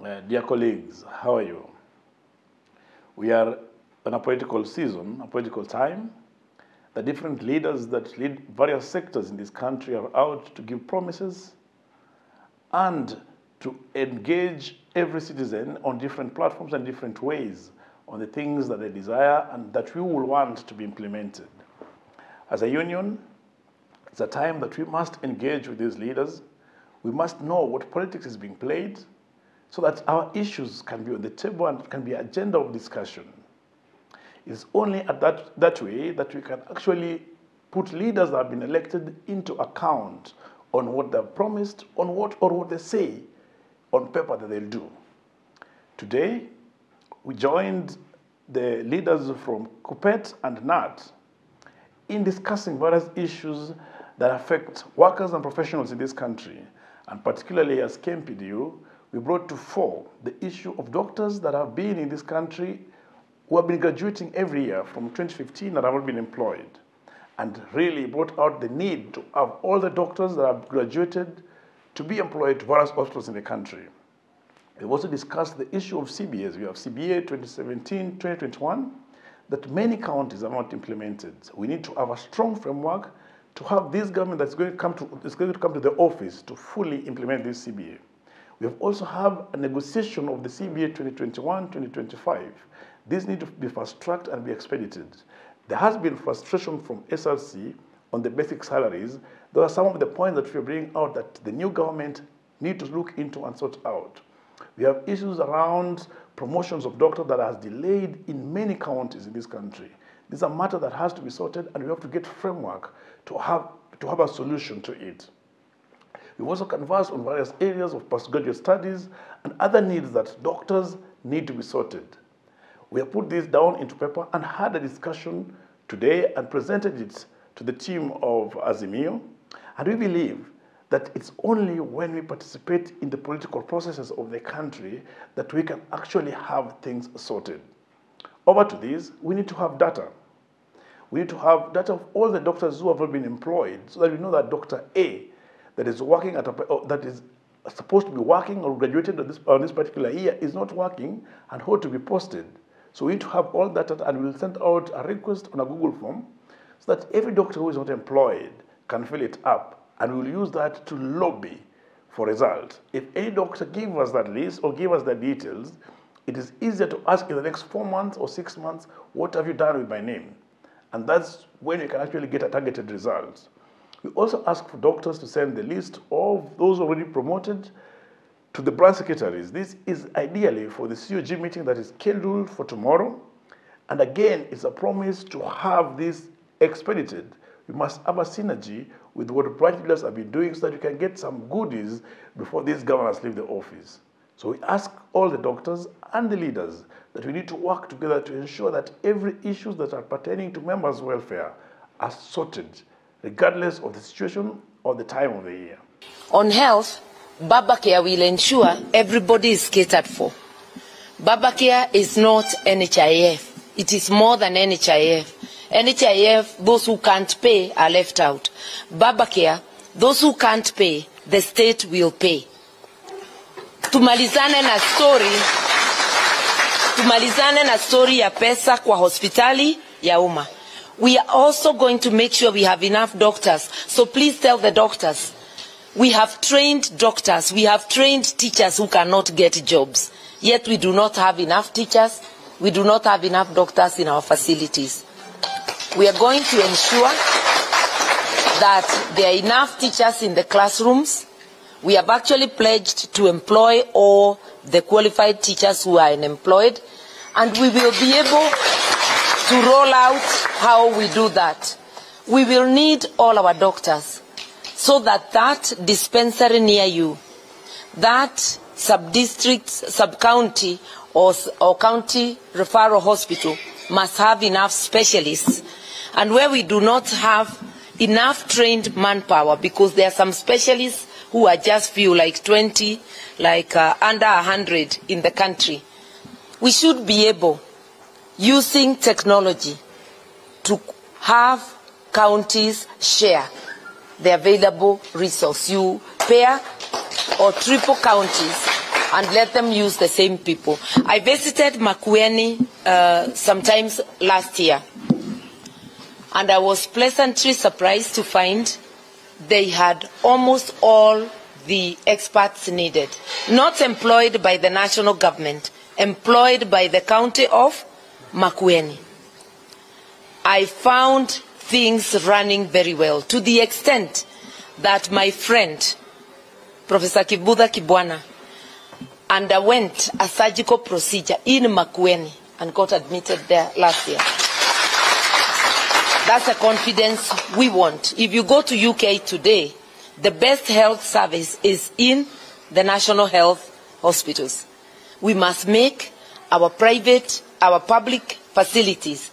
Dear colleagues, how are you? We are in a political season, a political time. The different leaders that lead various sectors in this country are out to give promises and to engage every citizen on different platforms and different ways on the things that they desire and that we will want to be implemented. As a union, it's a time that we must engage with these leaders. We must know what politics is being played so that our issues can be on the table and can be agenda of discussion. It's only at that way that we can actually put leaders that have been elected into account on what they've promised, on what they say on paper that they'll do. Today, we joined the leaders from KUPPET and KNUT in discussing various issues that affect workers and professionals in this country. And particularly as KMPDU, we brought to fore the issue of doctors that have been in this country who have been graduating every year from 2015 that have not been employed, and really brought out the need to have all the doctors that have graduated to be employed to various hospitals in the country. We've also discussed the issue of CBAs. We have CBA 2017-2021 that many counties have not implemented. We need to have a strong framework to have this government that's going to come to the office to fully implement this CBA. We have also have a negotiation of the CBA 2021-2025. These need to be fast-tracked and be expedited. There has been frustration from SRC on the basic salaries. There are some of the points that we are bringing out that the new government need to look into and sort out. We have issues around promotions of doctors that has delayed in many counties in this country. This is a matter that has to be sorted, and we have to get framework to have a solution to it. We've also conversed on various areas of postgraduate studies and other needs that doctors need to be sorted. We have put this down into paper and had a discussion today and presented it to the team of Azimio. And we believe that it's only when we participate in the political processes of the country that we can actually have things sorted. Over to this, we need to have data. We need to have data of all the doctors who have not been employed so that we know that Dr. A that is working that is supposed to be working or graduated on this particular year is not working and how to be posted. So we need to have all that, and we'll send out a request on a Google form so that every doctor who is not employed can fill it up, and we'll use that to lobby for results. If any doctor gives us that list or give us the details, it is easier to ask in the next 4 months or 6 months, what have you done with my name? And that's when you can actually get a targeted result. We also ask for doctors to send the list of those already promoted to the branch secretaries. This is ideally for the COG meeting that is scheduled for tomorrow. And again, it's a promise to have this expedited. We must have a synergy with what branch leaders have been doing so that we can get some goodies before these governors leave the office. So we ask all the doctors and the leaders that we need to work together to ensure that every issue that are pertaining to members' welfare are sorted, regardless of the situation or the time of the year. On health, Babacare will ensure everybody is catered for. Babacare is not NHIF. It is more than NHIF. NHIF, those who can't pay are left out. Babacare, those who can't pay, the state will pay. Tumalizane na story ya pesa kwa hospitali ya umma. We are also going to make sure we have enough doctors. So please tell the doctors, we have trained doctors, we have trained teachers who cannot get jobs. Yet we do not have enough teachers, we do not have enough doctors in our facilities. We are going to ensure that there are enough teachers in the classrooms. We have actually pledged to employ all the qualified teachers who are unemployed, and we will be able to roll out how we do that. We will need all our doctors so that that dispensary near you, that sub-district, sub-county or county referral hospital must have enough specialists. And where we do not have enough trained manpower, because there are some specialists who are just few, like 20, like under 100 in the country, we should be able, using technology, to have counties share the available resource. You pair or triple counties and let them use the same people. I visited Makueni sometimes last year, and I was pleasantly surprised to find they had almost all the experts needed, not employed by the national government, employed by the county of Makueni. I found things running very well, to the extent that my friend, Professor Kibudha Kibwana, underwent a surgical procedure in Makueni and got admitted there last year. That's the confidence we want. If you go to UK today, the best health service is in the national health hospitals. We must make our public facilities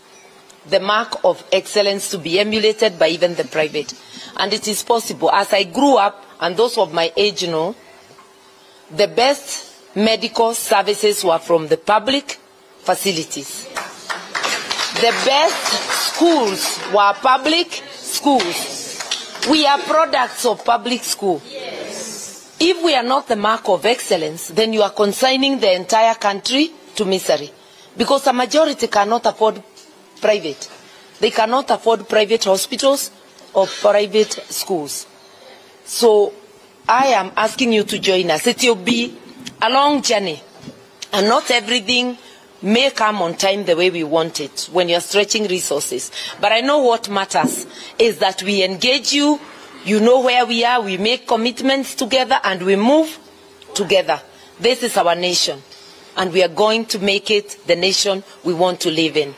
the mark of excellence to be emulated by even the private. And it is possible. As I grew up, and those of my age know, the best medical services were from the public facilities. The best schools were public schools. We are products of public school. Yes. If we are not the mark of excellence, then you are consigning the entire country to misery. Because a majority cannot afford private. They cannot afford private hospitals or private schools. So I am asking you to join us. It will be a long journey, and not everything may come on time the way we want it when you're stretching resources. But I know what matters is that we engage you, you know where we are, we make commitments together, and we move together. This is our nation, and we are going to make it the nation we want to live in.